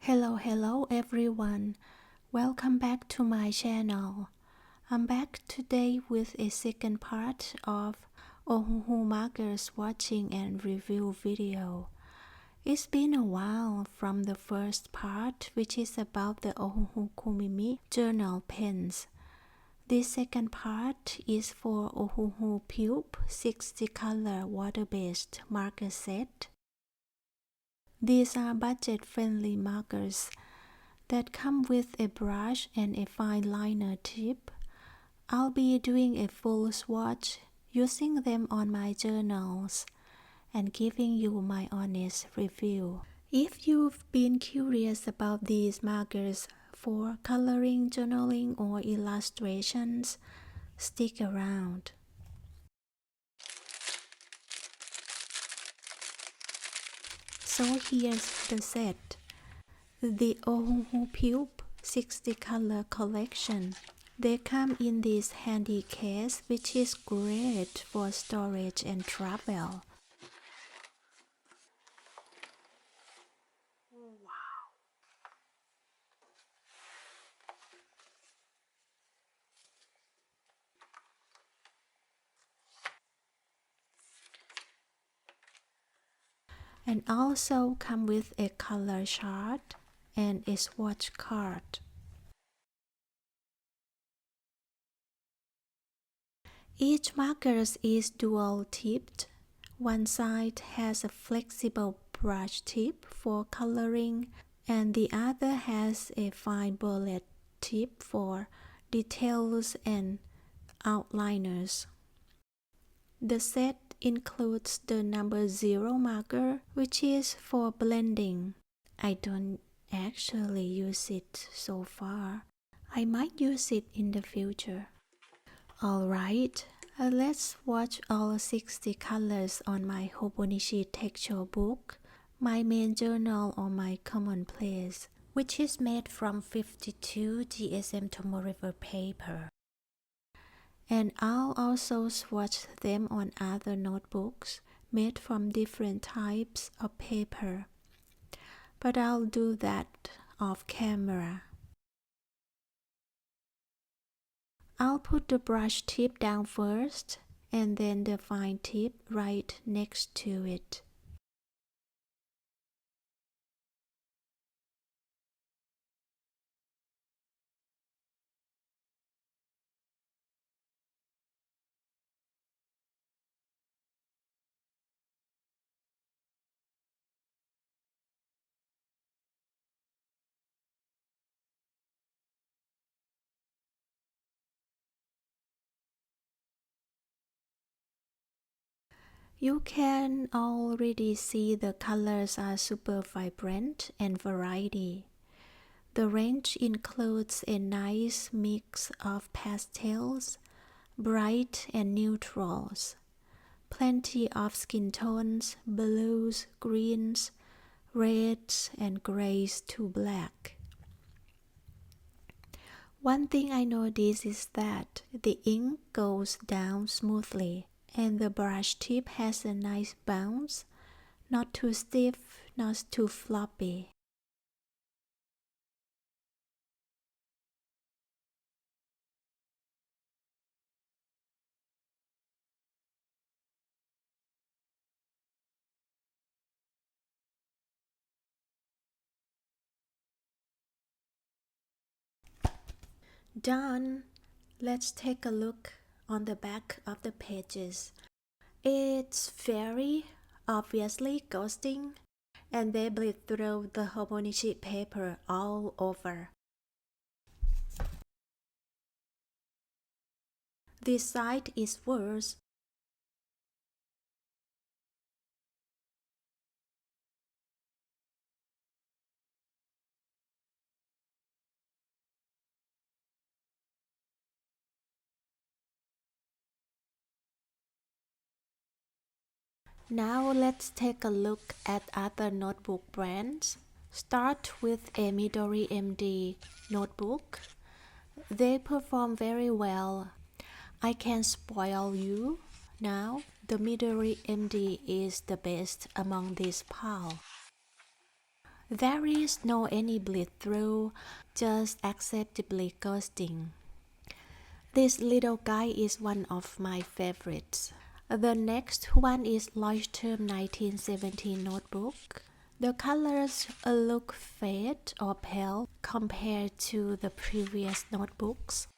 Hello everyone. Welcome back to my channel. I'm back today with a second part of Ohuhu marker swatching and review video. It's been a while from the first part, which is about the Ohuhu Kumimi journal pens. This second part is for Ohuhu Pupe 60 color water-based marker set. These are budget-friendly markers that come with a brush and a fine liner tip. I'll be doing a full swatch using them on my journals and giving you my honest review. If you've been curious about these markers for coloring, journaling, or illustrations, stick around. So here's the set. The Ohuhu Pupe 60 color collection. They come in this handy case, which is great for storage and travel. Wow! And also come with a color chart and a swatch card. Each marker is dual tipped. One side has a flexible brush tip for coloring and the other has a fine bullet tip for details and outliners. The set includes the number 0 marker, which is for blending. I don't actually use it so far. I might use it in the future. Alright, let's swatch all 60 colors on my Hobonichi Techo book, my main journal or my commonplace, which is made from 52 GSM Tomo River paper. And I'll also swatch them on other notebooks made from different types of paper. But I'll do that off camera. I'll put the brush tip down first and then the fine tip right next to it. You can already see the colors are super vibrant and variety. The range includes a nice mix of pastels, bright and neutrals, plenty of skin tones, blues, greens, reds, and grays to black. One thing I noticed is that the ink goes down smoothly and the brush tip has a nice bounce, not too stiff, not too floppy. Done! Let's take a look on the back of the pages. It's very obviously ghosting and they bleed through the Hobonichi paper all over. This side is worse. Now let's take a look at other notebook brands. Start with a Midori MD Notebook. They perform very well. I can spoil you now. The Midori MD is the best among this pile. There is no any bleed through, just acceptably ghosting. This little guy is one of my favorites. The next one is Leuchtturm 1917 Notebook. The colors look fade or pale compared to the previous notebooks.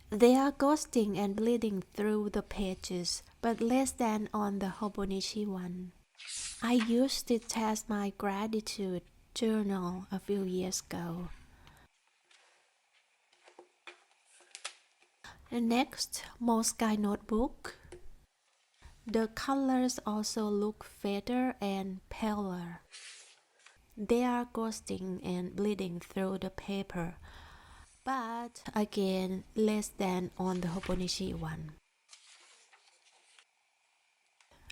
They are ghosting and bleeding through the pages, but less than on the Hobonichi one. I used it as my gratitude journal a few years ago. Next, Moleskine Notebook. The colors also look fader and paler. They are ghosting and bleeding through the paper, but again less than on the Hobonichi one.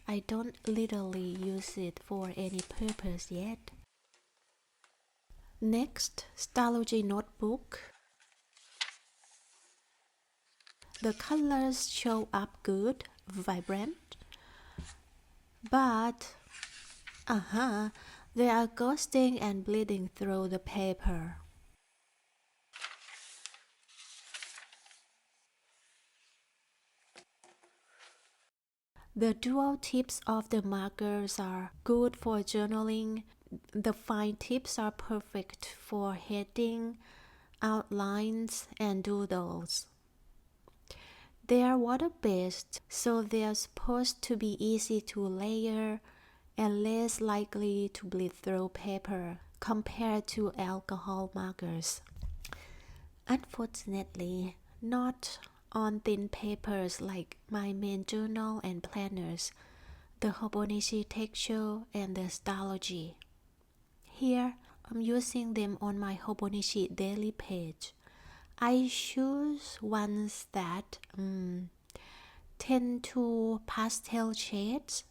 I don't literally use it for any purpose yet. Next, Stalogy Notebook. The colors show up good, vibrant, but they are ghosting and bleeding through the paper. The dual tips of the markers are good for journaling. The fine tips are perfect for heading, outlines, and doodles. They are water-based, so they are supposed to be easy to layer and less likely to bleed through paper compared to alcohol markers. Unfortunately, not on thin papers like my main journal and planners, the Hobonichi Techo and the Stalogy. Here, I'm using them on my Hobonichi daily page. I choose ones that tend to pastel shades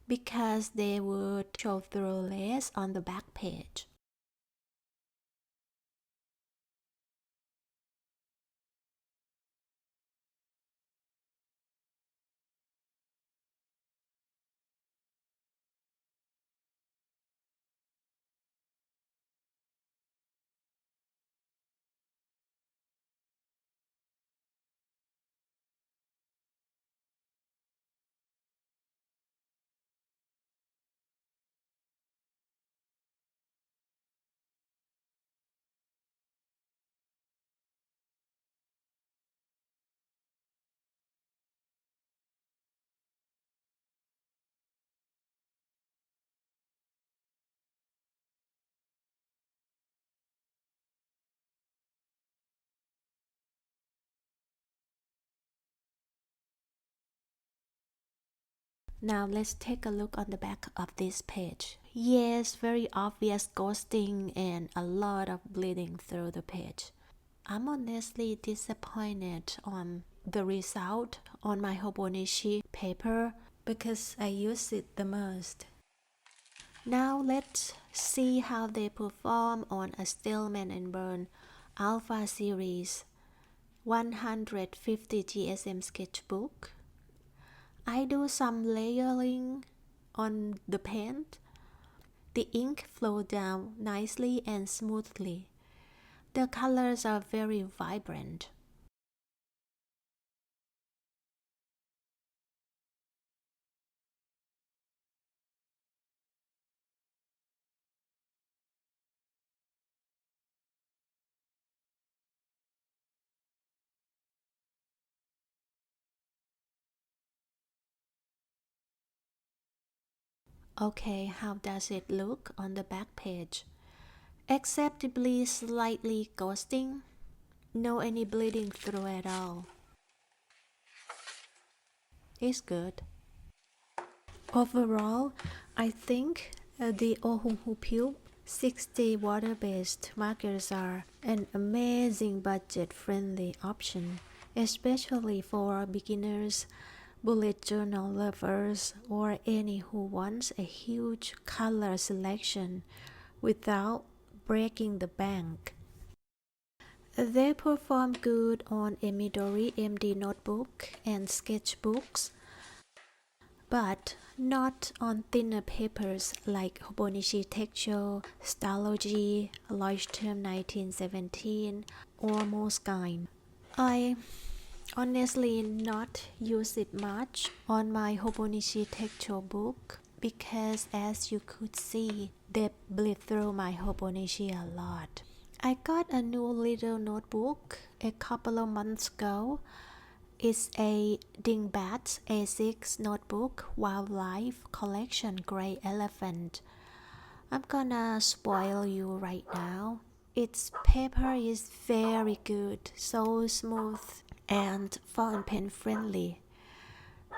because they would show through less on the back page. Now let's take a look on the back of this page. Yes, very obvious ghosting and a lot of bleeding through the page. I'm honestly disappointed on the result on my Hobonichi paper because I use it the most. Now let's see how they perform on a Stillman and Birn Alpha series 150 GSM sketchbook. I do some layering on the paint. The ink flows down nicely and smoothly. The colors are very vibrant. Okay, how does it look on the back page? Acceptably slightly ghosting. No any bleeding through at all. It's good. Overall, I think the Ohuhu Pupe 60 water-based markers are an amazing budget-friendly option, especially for beginners, bullet journal lovers, or any who wants a huge color selection without breaking the bank. They perform good on a Midori MD Notebook and sketchbooks, but not on thinner papers like Hobonichi Techo, Stalogy, Leuchtturm 1917, or Moleskine. I honestly not use it much on my Hobonichi Techo book because, as you could see, they bleed through my Hobonichi a lot. I got a new little notebook a couple of months ago. It's a Dingbats A6 notebook wildlife collection gray elephant. I'm gonna spoil you right now. Its paper is very good, so smooth and fountain pen friendly.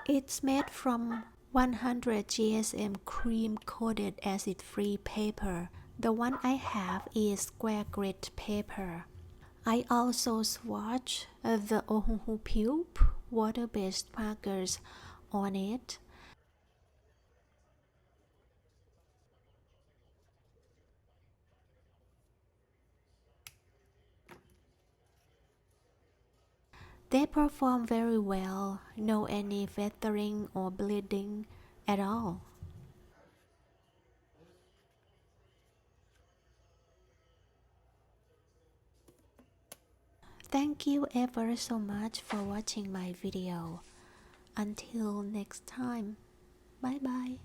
It's made from 100 GSM cream coated acid free paper. The one I have is square grit paper. I also swatch the Ohuhu Pupe Water-Based Markers on it. They perform very well, no any feathering or bleeding at all. Thank you ever so much for watching my video. Until next time, bye bye.